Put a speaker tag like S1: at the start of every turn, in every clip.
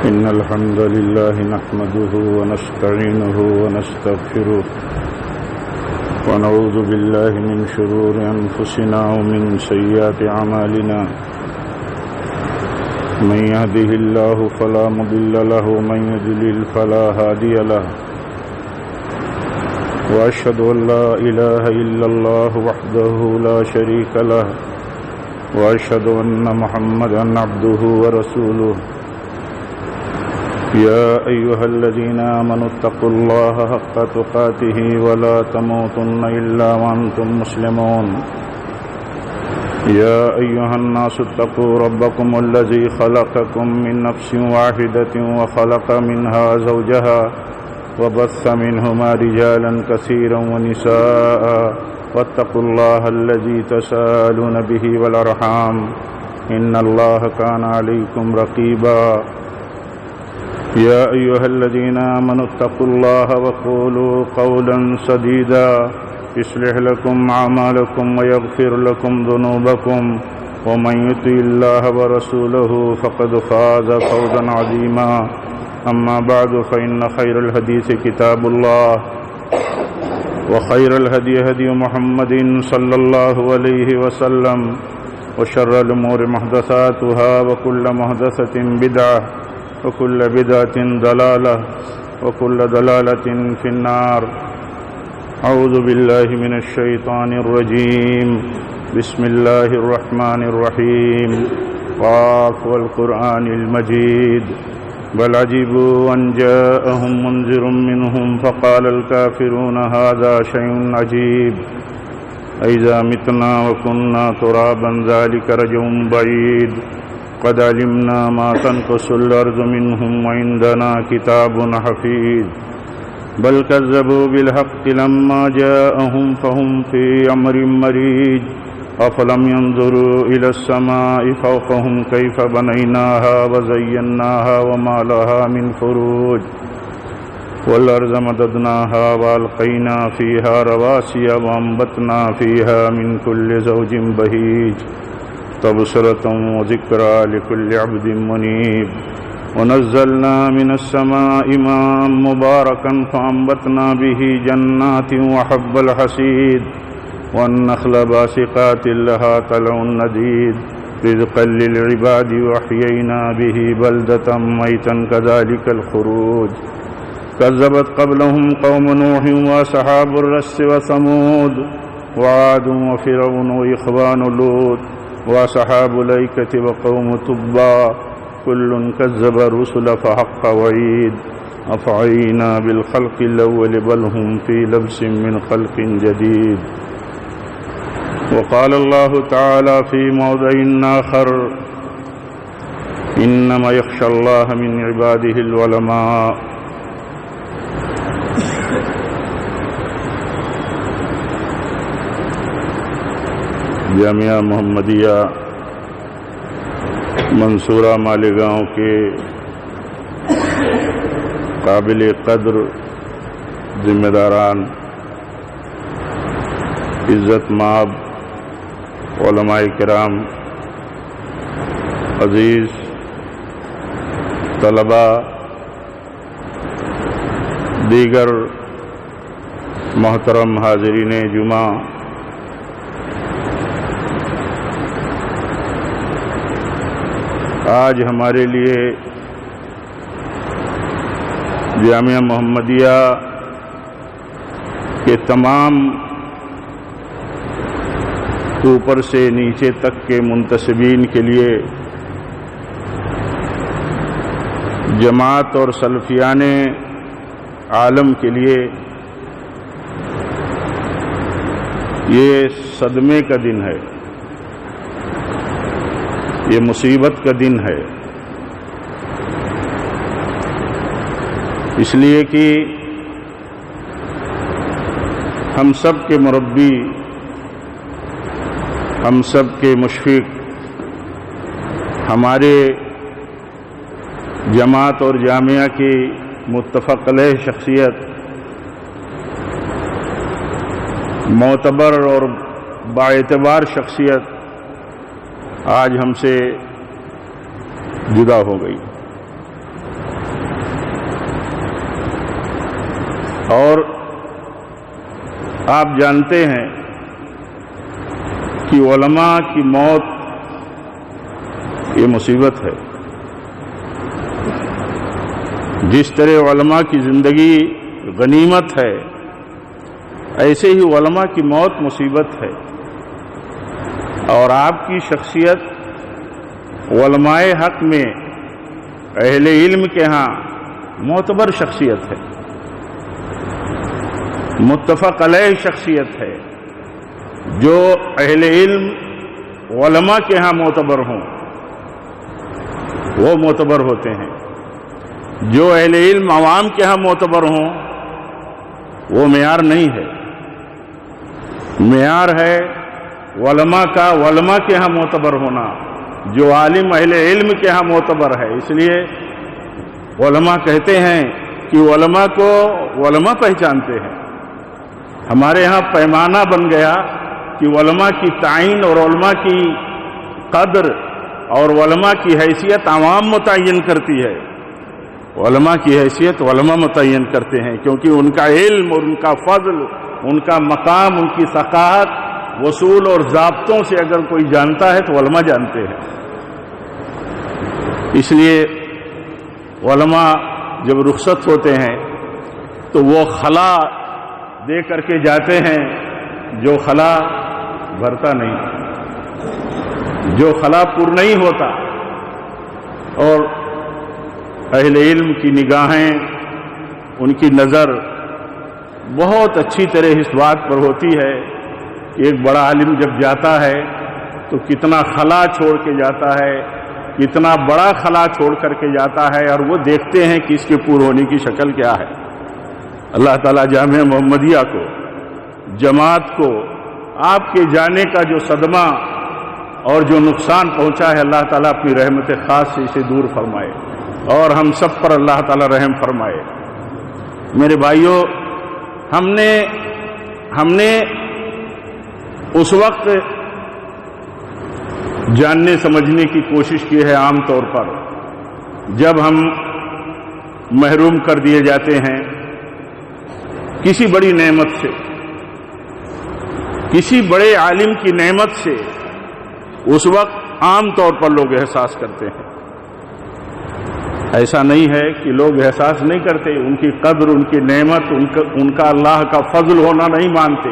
S1: إن الحمد لله نحمده ونستعينه ونستغفره ونعوذ بالله من شرور أنفسنا ومن سيئات أعمالنا من يهده الله فلا مضل له ومن يضلل فلا هادي له وأشهد أن لا إله إلا الله وحده لا شريك له وأشهد أن محمدا عبده ورسوله يا أيها الذين آمنوا اتقوا الله حق تقاته ولا تموتن إلا وأنتم مسلمون يا أيها الناس اتقوا ربكم الذي خلقكم من نفس واحدة وخلق منها زوجها وبث منهما رجالا كثيرا ونساء واتقوا الله الذي تساءلون به والأرحام إن الله كان عليكم رقيبا يا أيها الذين آمنوا اتقوا الله وقولوا قولا سديدا يصلح لكم أعمالكم ويغفر لكم ذنوبكم ومن يطع الله ورسوله فقد فاز فوزا عظيما أما بعد فإن خير الحديث كتاب الله وخير الهدي هدي محمد صلى الله عليه وسلم وشر الأمور محدثاتها وكل محدثة بدعة وكل بدعة ضلالة وكل ضلالة في النار أعوذ بالله من الشيطان الرجيم بسم الله الرحمن الرحيم قاف والقرآن المجيد بل عجبوا أن جاءهم منذر منهم فقال الكافرون هذا شيء عجيب أإذا متنا وكنا ترابا ذلك رجع بعيد قد علمنا ما تنقص الأرض منهم وعندنا كتاب حفيظ بل كذبوا بالحق لما جاءهم فهم في أمر مريج أفلم ينظروا إلى السماء فوقهم كيف بنيناها وزيناها وما لها من فروج والأرض مددناها وألقينا فيها رواسي وأنبتنا فيها من كل زوج بهيج تبصرة وذكرى لكل عبد منيب ونزلنا من السماء ماء مباركا فأنبتنا به جنات وحب الحصيد والنخل باسقات لها طلع نديد رزقا للعباد وأحيينا به بلدة ميتا كذلك الخروج كذبت قبلهم قوم نوح وأصحاب الرس وثمود وعاد وفرعون وإخوان لوط وأصحاب الأيكة وقوم تبع كل كذب الرسل فحق وعيد أفعينا بالخلق الأول بل هم في لبس من خلق جديد وقال الله تعالى في موضع آخر إنما يخشى الله من عباده العلماء جامعہ محمدیہ منصورہ مالیگاؤں کے قابل قدر ذمہ داران، عزت مآب علماء کرام، عزیز طلباء، دیگر محترم حاضرین جمعہ، آج ہمارے لیے جامعہ محمدیہ کے تمام اوپر سے نیچے تک کے منتسبین کے لیے جماعت اور سلفیان عالم کے لیے یہ صدمے کا دن ہے، یہ مصیبت کا دن ہے، اس لیے کہ ہم سب کے مربی، ہم سب کے مشفق، ہمارے جماعت اور جامعہ کی متفق علیہ شخصیت، معتبر اور باعتبار شخصیت آج ہم سے جدا ہو گئی. اور آپ جانتے ہیں کہ علماء کی موت یہ مصیبت ہے. جس طرح علماء کی زندگی غنیمت ہے، ایسے ہی علماء کی موت مصیبت ہے. اور آپ کی شخصیت علماء حق میں اہل علم کے ہاں معتبر شخصیت ہے، متفق علیہ شخصیت ہے. جو اہل علم علماء کے ہاں معتبر ہوں وہ معتبر ہوتے ہیں، جو اہل علم عوام کے ہاں معتبر ہوں وہ معیار نہیں ہے. معیار ہے علماء کا علماء کے ہاں معتبر ہونا، جو عالم اہل علم کے ہاں معتبر ہے. اس لیے علماء کہتے ہیں کہ علماء کو علماء پہچانتے ہیں. ہمارے ہاں پیمانہ بن گیا کہ علماء کی تعین اور علماء کی قدر اور علماء کی حیثیت عوام متعین کرتی ہے. علماء کی حیثیت علماء متعین کرتے ہیں، کیونکہ ان کا علم اور ان کا فضل، ان کا مقام، ان کی ثقافت، وصول اور ضابطوں سے اگر کوئی جانتا ہے تو علماء جانتے ہیں. اس لیے علماء جب رخصت ہوتے ہیں تو وہ خلا دے کر کے جاتے ہیں، جو خلا بھرتا نہیں، جو خلا پر نہیں ہوتا. اور اہل علم کی نگاہیں، ان کی نظر بہت اچھی طرح اس بات پر ہوتی ہے کہ ایک بڑا عالم جب جاتا ہے تو کتنا خلا چھوڑ کے جاتا ہے، کتنا بڑا خلا چھوڑ کر کے جاتا ہے، اور وہ دیکھتے ہیں کہ اس کے پور ہونے کی شکل کیا ہے. اللہ تعالیٰ جامعہ محمدیہ کو، جماعت کو آپ کے جانے کا جو صدمہ اور جو نقصان پہنچا ہے، اللہ تعالیٰ اپنی رحمت خاص سے اسے دور فرمائے اور ہم سب پر اللہ تعالیٰ رحم فرمائے. میرے بھائیوں، ہم نے اس وقت جاننے سمجھنے کی کوشش کی ہے عام طور پر جب ہم محروم کر دیے جاتے ہیں کسی بڑی نعمت سے، کسی بڑے عالم کی نعمت سے، اس وقت عام طور پر لوگ احساس کرتے ہیں. ایسا نہیں ہے کہ لوگ احساس نہیں کرتے، ان کی قدر، ان کی نعمت، ان کا اللہ کا فضل ہونا نہیں مانتے،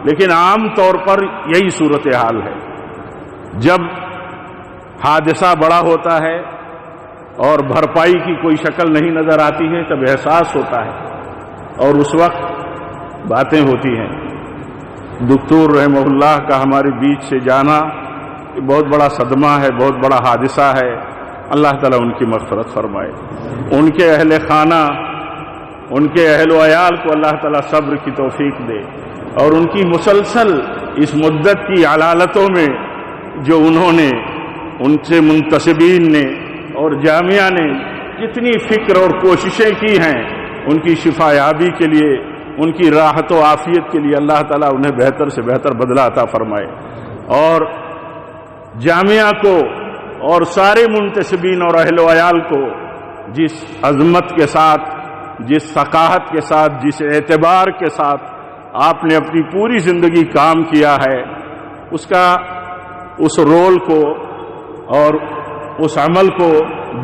S1: لیکن عام طور پر یہی صورتحال ہے. جب حادثہ بڑا ہوتا ہے اور بھرپائی کی کوئی شکل نہیں نظر آتی ہے تب احساس ہوتا ہے، اور اس وقت باتیں ہوتی ہیں. دکتور رحمہ اللہ کا ہمارے بیچ سے جانا بہت بڑا صدمہ ہے، بہت بڑا حادثہ ہے. اللہ تعالیٰ ان کی مغفرت فرمائے، ان کے اہل خانہ، ان کے اہل و عیال کو اللہ تعالیٰ صبر کی توفیق دے، اور ان کی مسلسل اس مدت کی علالتوں میں جو انہوں نے، ان سے منتسبین نے اور جامعہ نے جتنی فکر اور کوششیں کی ہیں ان کی شفا یابی کے لیے، ان کی راحت و عافیت کے لیے اللہ تعالیٰ انہیں بہتر سے بہتر بدلہ عطا فرمائے. اور جامعہ کو اور سارے منتسبین اور اہل و عیال کو جس عظمت کے ساتھ، جس ثقافت کے ساتھ، جس اعتبار کے ساتھ آپ نے اپنی پوری زندگی کام کیا ہے، اس رول کو اور اس عمل کو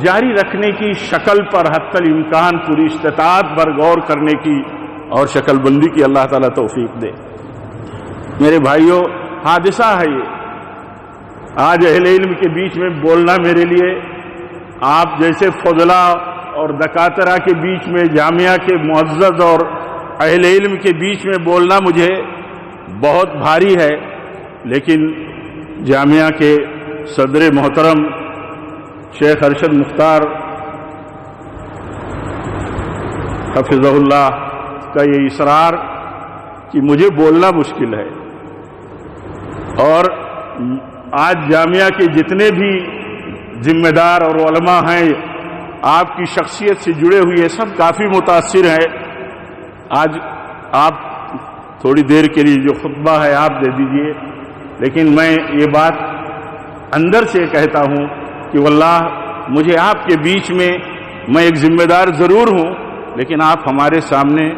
S1: جاری رکھنے کی شکل پر حتی الامکان پوری استطاعت پر غور کرنے کی اور شکل بندی کی اللہ تعالیٰ توفیق دے. میرے بھائیوں، حادثہ ہے یہ. آج اہل علم کے بیچ میں بولنا میرے لیے آپ جیسے فضلاء اور دکاترہ کے بیچ میں، جامعہ کے معزز اور اہل علم کے بیچ میں بولنا مجھے بہت بھاری ہے، لیکن جامعہ کے صدر محترم شیخ ارشد مختار حفظہ اللہ کا یہ اصرار کہ مجھے بولنا مشکل ہے، اور آج جامعہ کے جتنے بھی ذمہ دار اور علماء ہیں آپ کی شخصیت سے جڑے ہوئے، سب کافی متاثر ہیں. آج آپ تھوڑی دیر کے لیے جو خطبہ ہے آپ دے دیجئے، لیکن میں یہ بات اندر سے کہتا ہوں کہ واللہ مجھے آپ کے بیچ میں، میں ایک ذمہ دار ضرور ہوں، لیکن آپ ہمارے سامنے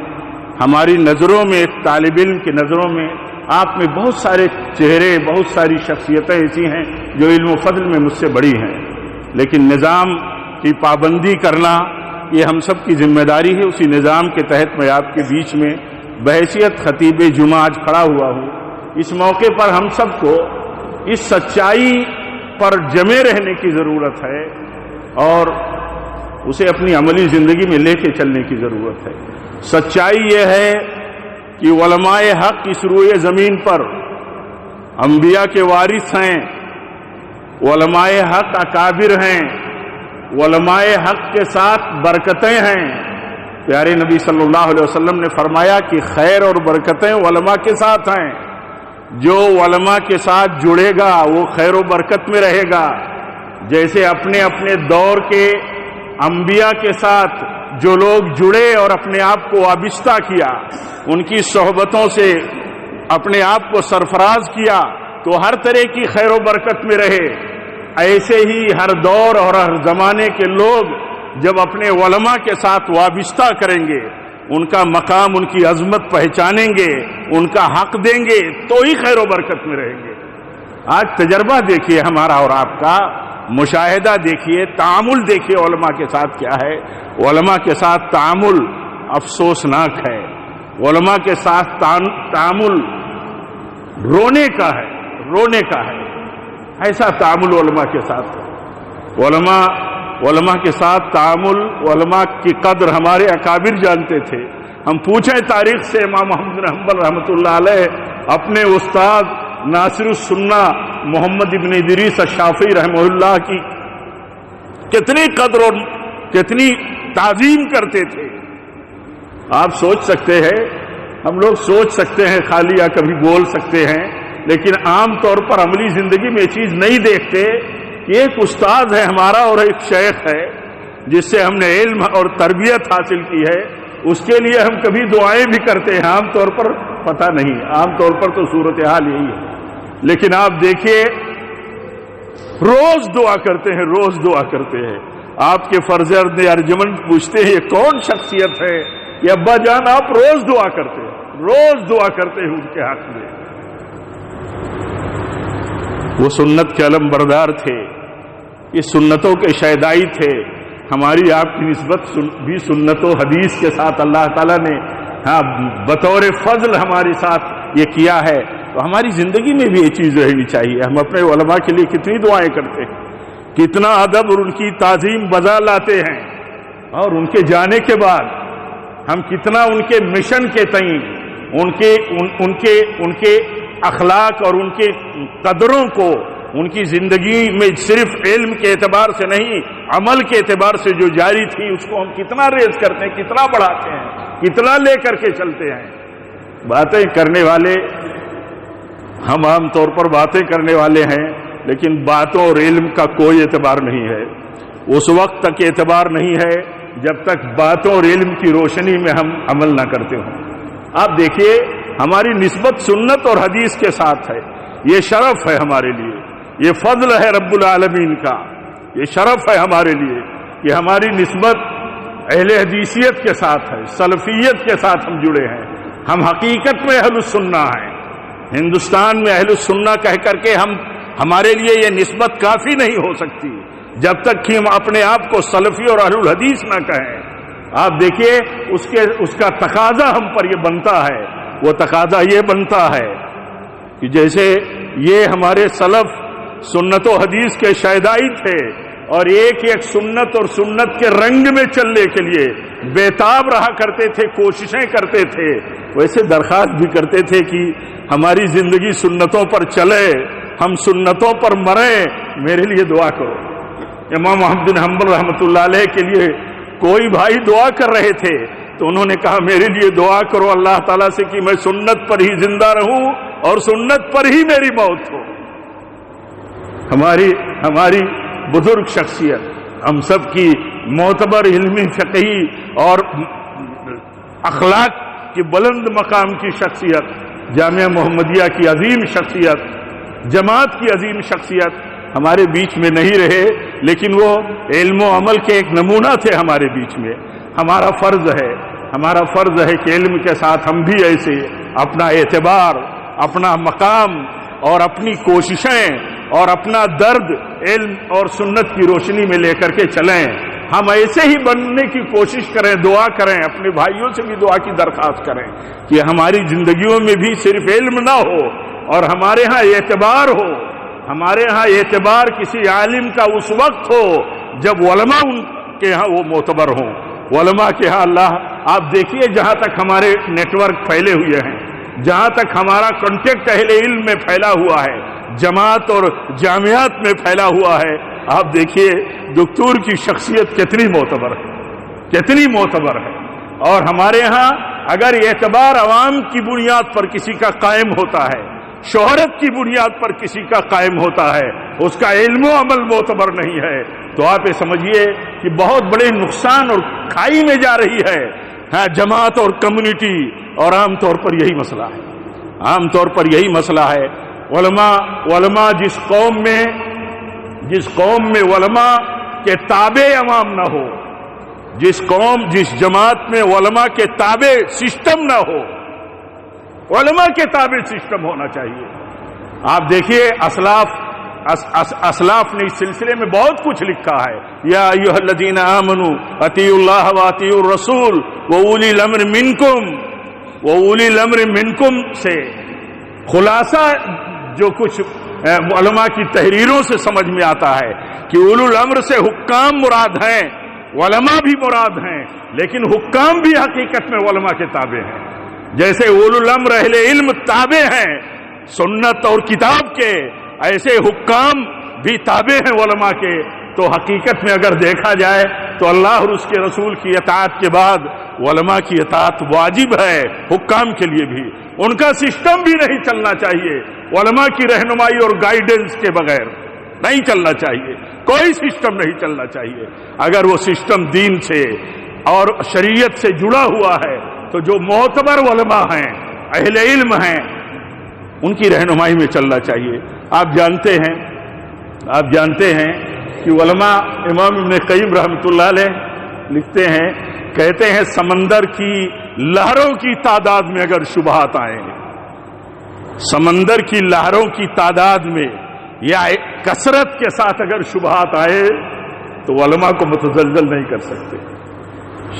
S1: ہماری نظروں میں، ایک طالب علم کی نظروں میں آپ میں بہت سارے چہرے، بہت ساری شخصیتیں ایسی ہیں جو علم و فضل میں مجھ سے بڑی ہیں، لیکن نظام کی پابندی کرنا یہ ہم سب کی ذمہ داری ہے۔ اسی نظام کے تحت میں آپ کے بیچ میں بحیثیت خطیب جمعہ آج کھڑا ہوا ہوں۔ اس موقع پر ہم سب کو اس سچائی پر جمے رہنے کی ضرورت ہے اور اسے اپنی عملی زندگی میں لے کے چلنے کی ضرورت ہے۔ سچائی یہ ہے کہ علماء حق اس روئے زمین پر انبیاء کے وارث ہیں، علماء حق اکابر ہیں، علماء حق کے ساتھ برکتیں ہیں۔ پیارے نبی صلی اللہ علیہ وسلم نے فرمایا کہ خیر اور برکتیں علماء کے ساتھ ہیں، جو علماء کے ساتھ جڑے گا وہ خیر و برکت میں رہے گا۔ جیسے اپنے اپنے دور کے انبیاء کے ساتھ جو لوگ جڑے اور اپنے آپ کو وابستہ کیا، ان کی صحبتوں سے اپنے آپ کو سرفراز کیا تو ہر طرح کی خیر و برکت میں رہے، ایسے ہی ہر دور اور ہر زمانے کے لوگ جب اپنے علماء کے ساتھ وابستہ کریں گے، ان کا مقام، ان کی عظمت پہچانیں گے، ان کا حق دیں گے تو ہی خیر و برکت میں رہیں گے۔ آج تجربہ دیکھیے ہمارا اور آپ کا، مشاہدہ دیکھیے، تعامل دیکھیے علماء کے ساتھ کیا ہے۔ علماء کے ساتھ تعامل افسوسناک ہے، علماء کے ساتھ تعامل رونے کا ہے، رونے کا ہے۔ ایسا تعامل علماء کے ساتھ ہے۔ علماء کے ساتھ تعامل، علماء کی قدر ہمارے اکابر جانتے تھے۔ ہم پوچھیں تاریخ سے، امام محمد بن حنبل رحمۃ اللہ علیہ اپنے استاد ناصر السنہ محمد ابن ادریس الشافعی رحمہ اللہ کی کتنی قدر اور کتنی تعظیم کرتے تھے۔ آپ سوچ سکتے ہیں، ہم لوگ سوچ سکتے ہیں خالی، یا کبھی بول سکتے ہیں، لیکن عام طور پر عملی زندگی میں یہ چیز نہیں دیکھتے کہ ایک استاد ہے ہمارا اور ایک شیخ ہے جس سے ہم نے علم اور تربیت حاصل کی ہے، اس کے لیے ہم کبھی دعائیں بھی کرتے ہیں۔ عام طور پر پتہ نہیں، عام طور پر تو صورتحال یہی ہے، لیکن آپ دیکھیے روز دعا کرتے ہیں، روز دعا کرتے ہیں۔ آپ کے فرزند ارجمند پوچھتے ہیں یہ کون شخصیت ہے؟ یہ ابا جان آپ روز دعا کرتے ہیں، روز دعا کرتے ہیں ان کے حق میں۔ وہ سنت کے علم بردار تھے، یہ سنتوں کے شیدائی تھے۔ ہماری آپ کی نسبت بھی سنت و حدیث کے ساتھ اللہ تعالیٰ نے بطور فضل ہمارے ساتھ یہ کیا ہے، تو ہماری زندگی میں بھی یہ چیز رہنی چاہیے۔ ہم اپنے علماء کے لیے کتنی دعائیں کرتے ہیں، کتنا ادب اور ان کی تعظیم بجا لاتے ہیں، اور ان کے جانے کے بعد ہم کتنا ان کے مشن کے تئیں، ان کے اخلاق اور ان کے قدروں کو ان کی زندگی میں صرف علم کے اعتبار سے نہیں، عمل کے اعتبار سے جو جاری تھی اس کو ہم کتنا ریز کرتے ہیں، کتنا بڑھاتے ہیں، کتنا لے کر کے چلتے ہیں۔ باتیں کرنے والے ہم عام طور پر باتیں کرنے والے ہیں، لیکن باتوں اور علم کا کوئی اعتبار نہیں ہے۔ اس وقت تک اعتبار نہیں ہے جب تک باتوں اور علم کی روشنی میں ہم عمل نہ کرتے ہوں۔ آپ دیکھیے ہماری نسبت سنت اور حدیث کے ساتھ ہے، یہ شرف ہے ہمارے لیے، یہ فضل ہے رب العالمین کا، یہ شرف ہے ہمارے لیے کہ ہماری نسبت اہل حدیثیت کے ساتھ ہے، سلفیت کے ساتھ ہم جڑے ہیں۔ ہم حقیقت میں اہل السنہ ہیں۔ ہندوستان میں اہل السنہ کہہ کر کے ہمارے لیے یہ نسبت کافی نہیں ہو سکتی جب تک کہ ہم اپنے آپ کو سلفی اور اہل الحدیث نہ کہیں۔ آپ دیکھیے اس کا تقاضا ہم پر یہ بنتا ہے، وہ تقاضا یہ بنتا ہے کہ جیسے یہ ہمارے سلف سنت و حدیث کے شیدائی تھے اور ایک ایک سنت اور سنت کے رنگ میں چلنے کے لیے بےتاب رہا کرتے تھے، کوششیں کرتے تھے، ویسے درخواست بھی کرتے تھے کہ ہماری زندگی سنتوں پر چلے، ہم سنتوں پر مریں، میرے لیے دعا کرو۔ امام محمد بن حنبل رحمۃ اللہ علیہ کے لیے کوئی بھائی دعا کر رہے تھے تو انہوں نے کہا میرے لیے دعا کرو اللہ تعالیٰ سے کہ میں سنت پر ہی زندہ رہوں اور سنت پر ہی میری موت ہو۔ ہماری بزرگ شخصیت، ہم سب کی معتبر علمی فقہی اور اخلاق کی بلند مقام کی شخصیت، جامعہ محمدیہ کی عظیم شخصیت، جماعت کی عظیم شخصیت ہمارے بیچ میں نہیں رہے، لیکن وہ علم و عمل کے ایک نمونہ تھے ہمارے بیچ میں۔ ہمارا فرض ہے ہمارا فرض ہے کہ علم کے ساتھ ہم بھی ایسے اپنا اعتبار، اپنا مقام اور اپنی کوششیں اور اپنا درد علم اور سنت کی روشنی میں لے کر کے چلیں. ہم ایسے ہی بننے کی کوشش کریں، دعا کریں، اپنے بھائیوں سے بھی دعا کی درخواست کریں کہ ہماری زندگیوں میں بھی صرف علم نہ ہو اور ہمارے ہاں اعتبار ہو. ہمارے ہاں اعتبار کسی عالم کا اس وقت ہو جب علماء ان کے ہاں وہ معتبر ہوں. علماء کے ہاں اللہ، آپ دیکھیے جہاں تک ہمارے نیٹ ورک پھیلے ہوئے ہیں، جہاں تک ہمارا کانٹیکٹ اہل علم میں پھیلا ہوا ہے، جماعت اور جامعات میں پھیلا ہوا ہے، آپ دیکھیے دکتور کی شخصیت کتنی معتبر ہے، کتنی معتبر ہے. اور ہمارے ہاں اگر اعتبار عوام کی بنیاد پر کسی کا قائم ہوتا ہے، شہرت کی بنیاد پر کسی کا قائم ہوتا ہے، اس کا علم و عمل معتبر نہیں ہے، تو آپ یہ سمجھیے کہ بہت بڑے نقصان اور کھائی میں جا رہی ہے جماعت اور کمیونٹی. اور عام طور پر یہی مسئلہ ہے، عام طور پر یہی مسئلہ ہے. علماء جس قوم میں علماء کے تابع عوام نہ ہو، جس جماعت میں علماء کے تابع سسٹم نہ ہو، علماء کے تابع سسٹم ہونا چاہیے. آپ دیکھیے اسلاف نے اس سلسلے میں بہت کچھ لکھا ہے. یا ایھا الذین آمنوا اطیعوا اللہ واطیعوا الرسول واولی الامر منکم. واولی الامر منکم سے خلاصہ جو کچھ علماء کی تحریروں سے سمجھ میں آتا ہے کہ اولو الامر سے حکام مراد ہیں، علماء بھی مراد ہیں، لیکن حکام بھی حقیقت میں علماء کے تابع ہیں. جیسے اولو الامر اہل علم تابع ہیں سنت اور کتاب کے، ایسے حکام بھی تابع ہیں علماء کے. تو حقیقت میں اگر دیکھا جائے تو اللہ اور اس کے رسول کی اطاعت کے بعد علماء کی اطاعت واجب ہے حکام کے لیے بھی. ان کا سسٹم بھی نہیں چلنا چاہیے، علماء کی رہنمائی اور گائیڈنس کے بغیر نہیں چلنا چاہیے، کوئی سسٹم نہیں چلنا چاہیے. اگر وہ سسٹم دین سے اور شریعت سے جڑا ہوا ہے تو جو معتبر علماء ہیں، اہل علم ہیں، ان کی رہنمائی میں چلنا چاہیے. آپ جانتے ہیں کہ علماء، امام ابن قیم رحمۃ اللہ علیہ لکھتے ہیں، کہتے ہیں سمندر کی لہروں کی تعداد میں اگر شبہات آئیں، سمندر کی لہروں کی تعداد میں یا کثرت کے ساتھ اگر شبہات آئے تو علماء کو متزلزل نہیں کر سکتے.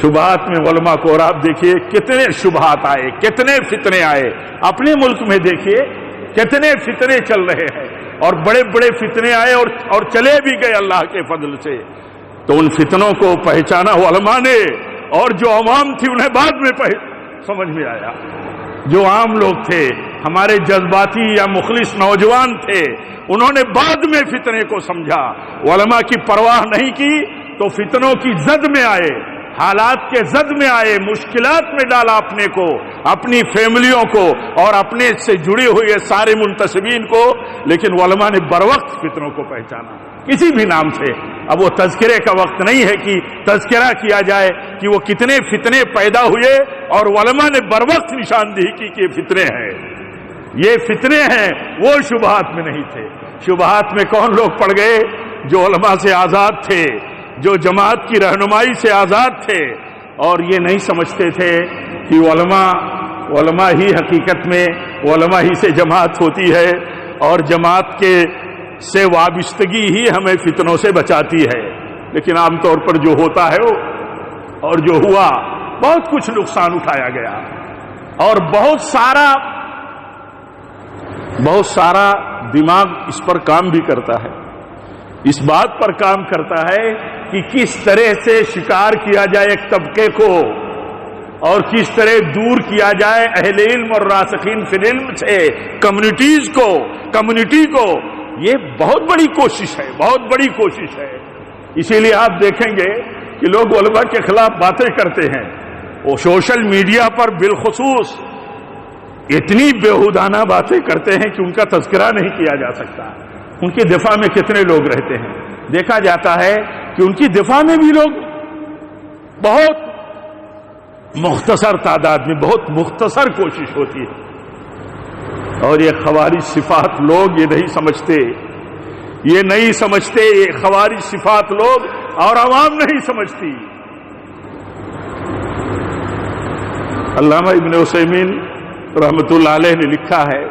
S1: شبہات میں علماء کو، اور آپ دیکھیے کتنے شبہات آئے، کتنے فتنے آئے. اپنے ملک میں دیکھیے کتنے فتنے چل رہے ہیں، اور بڑے بڑے فتنے آئے اور چلے بھی گئے اللہ کے فضل سے. تو ان فتنوں کو پہچانا علماء نے، اور جو عوام تھی انہیں بعد میں سمجھ میں آیا. جو عام لوگ تھے، ہمارے جذباتی یا مخلص نوجوان تھے، انہوں نے بعد میں فتنے کو سمجھا. علماء کی پرواہ نہیں کی تو فتنوں کی زد میں آئے، حالات کے زد میں آئے، مشکلات میں ڈالا اپنے کو، اپنی فیملیوں کو اور اپنے سے جڑے ہوئے سارے منتسبین کو. لیکن علماء نے بروقت فتنوں کو پہچانا کسی بھی نام سے. اب وہ تذکرے کا وقت نہیں ہے کہ تذکرہ کیا جائے کہ وہ کتنے فتنے پیدا ہوئے، اور علماء نے بروقت نشاندہی کی کہ یہ فتنے ہیں، یہ فتنے ہیں. وہ شبہات میں نہیں تھے. شبہات میں کون لوگ پڑ گئے؟ جو علماء سے آزاد تھے، جو جماعت کی رہنمائی سے آزاد تھے، اور یہ نہیں سمجھتے تھے کہ علماء ہی حقیقت میں علماء ہی سے جماعت ہوتی ہے، اور جماعت کے سے وابستگی ہی ہمیں فتنوں سے بچاتی ہے. لیکن عام طور پر جو ہوتا ہے وہ، اور جو ہوا، بہت کچھ نقصان اٹھایا گیا، اور بہت سارا دماغ اس پر کام بھی کرتا ہے، اس بات پر کام کرتا ہے کہ کس طرح سے شکار کیا جائے ایک طبقے کو، اور کس طرح دور کیا جائے اہل علم اور راسخین فی العلم سے کمیونٹی کو. یہ بہت بڑی کوشش ہے، بہت بڑی کوشش ہے. اسی لیے آپ دیکھیں گے کہ لوگ علماء کے خلاف باتیں کرتے ہیں، وہ سوشل میڈیا پر بالخصوص اتنی بیہودانہ باتیں کرتے ہیں کہ ان کا تذکرہ نہیں کیا جا سکتا. ان کے دفاع میں کتنے لوگ رہتے ہیں. دیکھا جاتا ہے کہ ان کی دفاع میں بھی لوگ بہت مختصر تعداد میں، بہت مختصر کوشش ہوتی ہے. اور یہ خوارج صفات لوگ یہ نہیں سمجھتے، یہ خوارج صفات لوگ اور عوام نہیں سمجھتی. علامہ ابن عثیمین رحمۃ اللہ علیہ نے لکھا ہے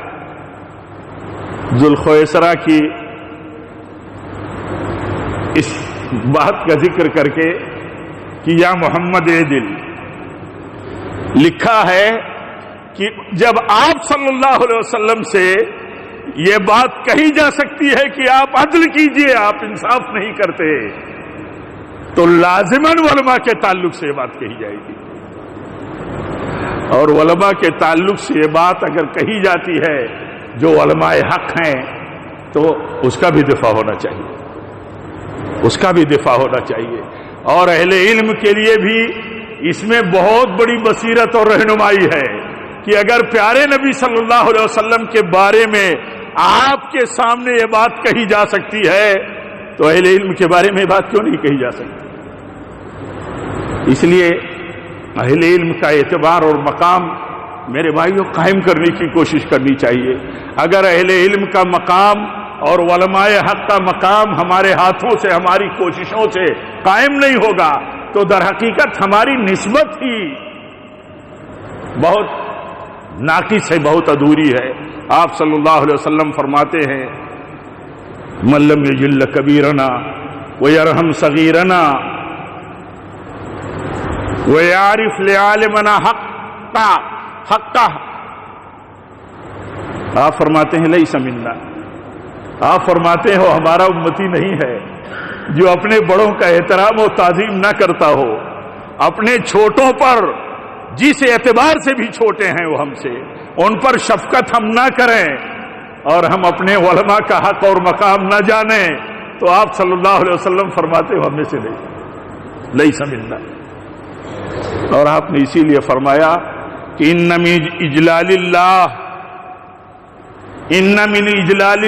S1: ذوالخویسرہ کی اس بات کا ذکر کر کے کہ یا محمد اے دل، لکھا ہے کہ جب آپ صلی اللہ علیہ وسلم سے یہ بات کہی جا سکتی ہے کہ آپ عدل کیجئے، آپ انصاف نہیں کرتے، تو لازماً علماء کے تعلق سے یہ بات کہی جائے گی، اور علماء کے تعلق سے یہ بات اگر کہی جاتی ہے جو علماء حق ہیں تو اس کا بھی دفاع ہونا چاہیے، اس کا بھی دفاع ہونا چاہیے۔ اور اہل علم کے لیے بھی اس میں بہت بڑی بصیرت اور رہنمائی ہے کہ اگر پیارے نبی صلی اللہ علیہ وسلم کے بارے میں آپ کے سامنے یہ بات کہی جا سکتی ہے تو اہل علم کے بارے میں یہ بات کیوں نہیں کہی جا سکتی؟ اس لیے اہل علم کا اعتبار اور مقام میرے بھائیوں قائم کرنے کی کوشش کرنی چاہیے۔ اگر اہل علم کا مقام اور علماء حق کا مقام ہمارے ہاتھوں سے، ہماری کوششوں سے قائم نہیں ہوگا تو در حقیقت ہماری نسبت ہی بہت ناقص ہے، بہت ادھوری ہے۔ آپ صلی اللہ علیہ وسلم فرماتے ہیں من لم یجل کبیرنا ویرحم صغیرنا ویعرف لعالمنا حقہ، آپ فرماتے ہیں لیس منا، آپ فرماتے ہیں وہ ہمارا امتی نہیں ہے جو اپنے بڑوں کا احترام و تعظیم نہ کرتا ہو، اپنے چھوٹوں پر جس اعتبار سے بھی چھوٹے ہیں وہ ہم سے، ان پر شفقت ہم نہ کریں اور ہم اپنے علماء کا حق اور مقام نہ جانیں، تو آپ صلی اللہ علیہ وسلم فرماتے ہو ہم میں سے نہیں سمجھنا۔ اور آپ نے اسی لیے فرمایا کہ ان من اجلال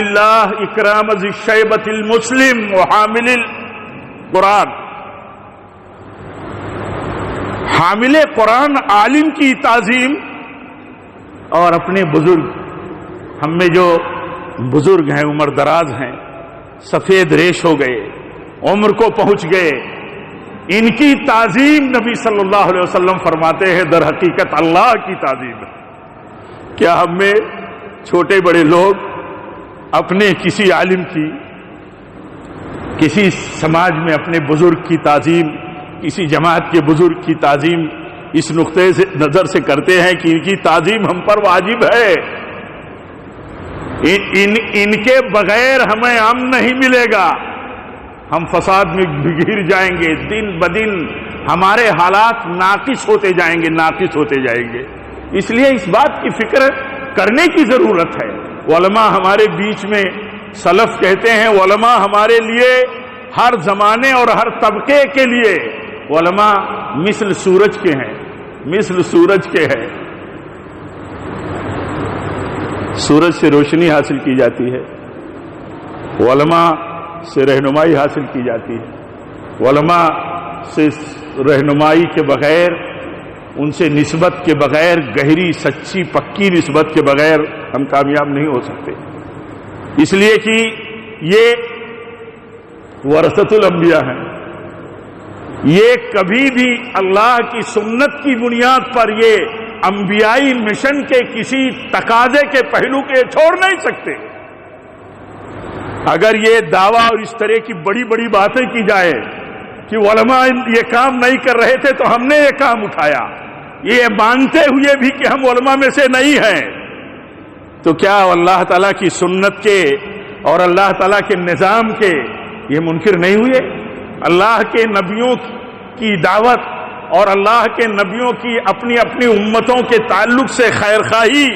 S1: اللہ اکرام ذی الشیبۃ المسلم وحامل القرآن، حامل قرآن عالم کی تعظیم اور اپنے بزرگ، ہم میں جو بزرگ ہیں، عمر دراز ہیں، سفید ریش ہو گئے، عمر کو پہنچ گئے، ان کی تعظیم نبی صلی اللہ علیہ وسلم فرماتے ہیں در حقیقت اللہ کی تعظیم ہے۔ کیا ہم میں چھوٹے بڑے لوگ اپنے کسی عالم کی، کسی سماج میں اپنے بزرگ کی تعظیم، کسی جماعت کے بزرگ کی تعظیم اس نقطے سے نظر سے کرتے ہیں کہ ان کی تعظیم ہم پر واجب ہے، ان کے بغیر ہمیں امن نہیں ملے گا، ہم فساد میں گر جائیں گے، دن بدن ہمارے حالات ناقص ہوتے جائیں گے، ناقص ہوتے جائیں گے۔ اس لیے اس بات کی فکر کرنے کی ضرورت ہے۔ علماء ہمارے بیچ میں، سلف کہتے ہیں علماء ہمارے لیے ہر زمانے اور ہر طبقے کے لیے علماء مثل سورج کے ہیں، مثل سورج کے ہیں، سورج سے روشنی حاصل کی جاتی ہے، علماء سے رہنمائی حاصل کی جاتی ہے، علماء سے رہنمائی کے بغیر، ان سے نسبت کے بغیر، گہری سچی پکی نسبت کے بغیر ہم کامیاب نہیں ہو سکتے، اس لیے کہ یہ ورثۃ الانبیاء ہیں، یہ کبھی بھی اللہ کی سنت کی بنیاد پر یہ انبیائی مشن کے کسی تقاضے کے پہلو کے چھوڑ نہیں سکتے۔ اگر یہ دعویٰ اور اس طرح کی بڑی بڑی باتیں کی جائے کہ علماء یہ کام نہیں کر رہے تھے تو ہم نے یہ کام اٹھایا، یہ مانتے ہوئے بھی کہ ہم علماء میں سے نہیں ہیں، تو کیا اللہ تعالیٰ کی سنت کے اور اللہ تعالیٰ کے نظام کے یہ منکر نہیں ہوئے؟ اللہ کے نبیوں کی دعوت اور اللہ کے نبیوں کی اپنی اپنی امتوں کے تعلق سے خیر خواہی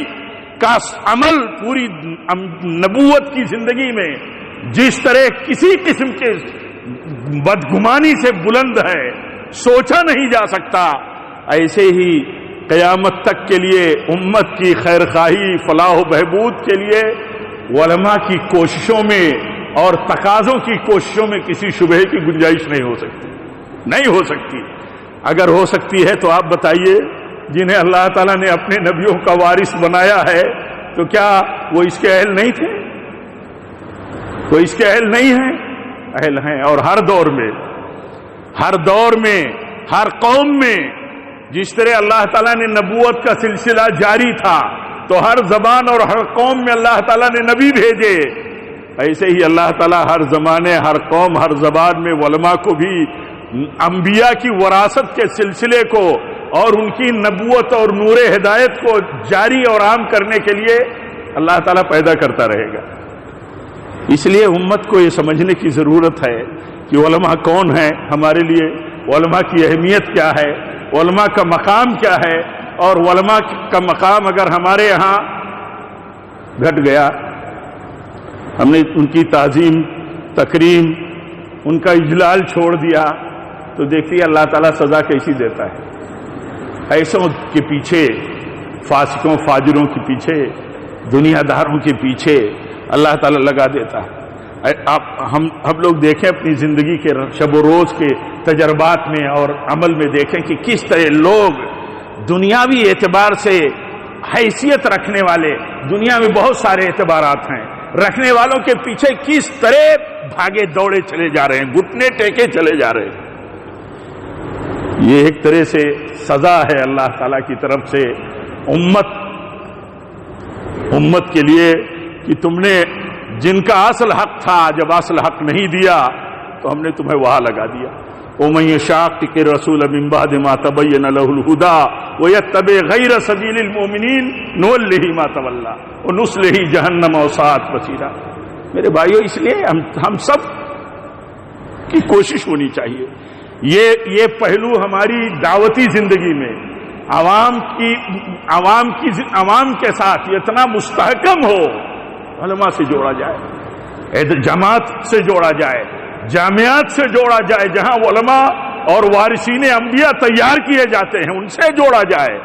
S1: کا عمل پوری نبوت کی زندگی میں جس طرح کسی قسم کے بدگمانی سے بلند ہے، سوچا نہیں جا سکتا، ایسے ہی قیامت تک کے لیے امت کی خیر خواہی، فلاح و بہبود کے لیے علماء کی کوششوں میں اور تقاضوں کی کوششوں میں کسی شبہ کی گنجائش نہیں ہو سکتی، نہیں ہو سکتی۔ اگر ہو سکتی ہے تو آپ بتائیے، جنہیں اللہ تعالیٰ نے اپنے نبیوں کا وارث بنایا ہے تو کیا وہ اس کے اہل نہیں تھے؟ وہ اس کے اہل نہیں ہیں؟ اہل ہیں، اور ہر دور میں، ہر دور میں، ہر قوم میں جس طرح اللہ تعالیٰ نے نبوت کا سلسلہ جاری تھا تو ہر زبان اور ہر قوم میں اللہ تعالیٰ نے نبی بھیجے، ایسے ہی اللہ تعالیٰ ہر زمانے، ہر قوم، ہر زبان میں علماء کو بھی انبیاء کی وراثت کے سلسلے کو اور ان کی نبوت اور نور ہدایت کو جاری اور عام کرنے کے لیے اللہ تعالیٰ پیدا کرتا رہے گا۔ اس لیے امت کو یہ سمجھنے کی ضرورت ہے کہ علماء کون ہیں ہمارے لیے، علماء کی اہمیت کیا ہے، علماء کا مقام کیا ہے، اور علماء کا مقام اگر ہمارے یہاں گھٹ گیا، ہم نے ان کی تعظیم، تکریم، ان کا اجلال چھوڑ دیا، تو دیکھیے اللہ تعالیٰ سزا کیسی دیتا ہے۔ ایسوں کے پیچھے، فاسقوں فاجروں کے پیچھے، دنیا داروں کے پیچھے اللہ تعالیٰ لگا دیتا ہے۔ ہم لوگ دیکھیں اپنی زندگی کے شب و روز کے تجربات میں اور عمل میں دیکھیں کہ کس طرح لوگ دنیاوی اعتبار سے حیثیت رکھنے والے، دنیا میں بہت سارے اعتبارات ہیں، رکھنے والوں کے پیچھے کس طرح بھاگے دوڑے چلے جا رہے ہیں، گھٹنے ٹیکے چلے جا رہے ہیں۔ یہ ایک طرح سے سزا ہے اللہ تعالیٰ کی طرف سے امت کے لیے کہ تم نے جن کا اصل حق تھا، جب اصل حق نہیں دیا تو ہم نے تمہیں وہاں لگا دیا۔ وَمَن يُشَاقِقِ الرَّسُولَ مِن بَعْدِ مَا تَبَيَّنَ لَهُ الْهُدَىٰ وَيَتَّبِعْ غَيْرَ سَبِيلِ الْمُؤْمِنِينَ نُوَلِّهِ مَا تَوَلَّىٰ وَنُصْلِهِ جَهَنَّمَ وَسَاءَتْ مَصِيرًا۔ میرے بھائیو، اس لیے ہم سب کی کوشش ہونی چاہیے، یہ پہلو ہماری دعوتی زندگی میں عوام کے ساتھ اتنا مستحکم ہو، علماء سے جوڑا جائے، جماعت سے جوڑا جائے، جامعات سے جوڑا جائے، جہاں علماء اور وارثین انبیاء تیار کیے جاتے ہیں ان سے جوڑا جائے۔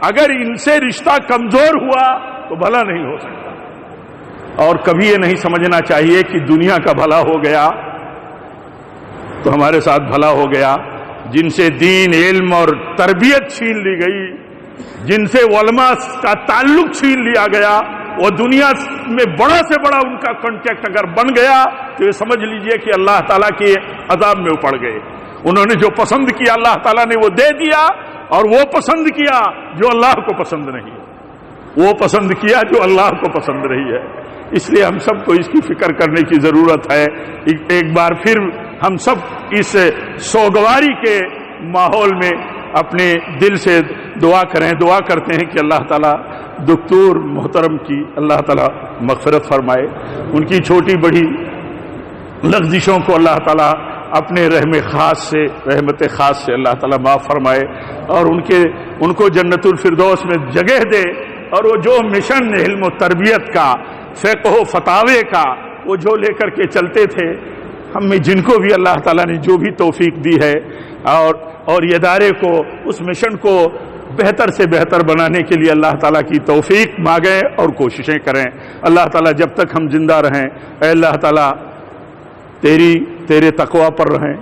S1: اگر ان سے رشتہ کمزور ہوا تو بھلا نہیں ہو سکتا۔ اور کبھی یہ نہیں سمجھنا چاہیے کہ دنیا کا بھلا ہو گیا تو ہمارے ساتھ بھلا ہو گیا۔ جن سے دین، علم اور تربیت چھین لی گئی، جن سے علماء کا تعلق چھین لیا گیا، وہ دنیا میں بڑا سے بڑا ان کا کانٹیکٹ اگر بن گیا تو یہ سمجھ لیجئے کہ اللہ تعالیٰ کے عذاب میں پڑ گئے۔ انہوں نے جو پسند کیا اللہ تعالیٰ نے وہ دے دیا، اور وہ پسند کیا جو اللہ کو پسند نہیں ہے، وہ پسند کیا جو اللہ کو پسند نہیں ہے۔ اس لیے ہم سب کو اس کی فکر کرنے کی ضرورت ہے۔ ایک بار پھر ہم سب اس سوگواری کے ماحول میں اپنے دل سے دعا کریں، دعا کرتے ہیں کہ اللہ تعالیٰ دکتور محترم کی اللہ تعالیٰ مغفرت فرمائے، ان کی چھوٹی بڑی لغزشوں کو اللہ تعالیٰ اپنے رحمت خاص سے اللہ تعالیٰ معاف فرمائے، اور ان کو جنت الفردوس میں جگہ دے، اور وہ جو مشن علم و تربیت کا، فقہ و فتاوے کا، وہ جو لے کر کے چلتے تھے، ہم میں جن کو بھی اللہ تعالیٰ نے جو بھی توفیق دی ہے، اور یہ ادارے کو، اس مشن کو بہتر سے بہتر بنانے کے لیے اللہ تعالیٰ کی توفیق مانگیں اور کوششیں کریں۔ اللہ تعالیٰ جب تک ہم زندہ رہیں، اے اللہ تعالیٰ تیرے تقوی پر رہیں،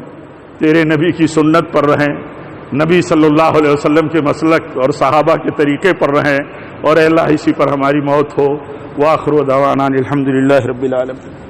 S1: تیرے نبی کی سنت پر رہیں، نبی صلی اللہ علیہ وسلم کے مسلک اور صحابہ کے طریقے پر رہیں، اور اے اللہ اسی پر ہماری موت ہو۔ وآخر دعوانا الحمدللہ رب العالمین۔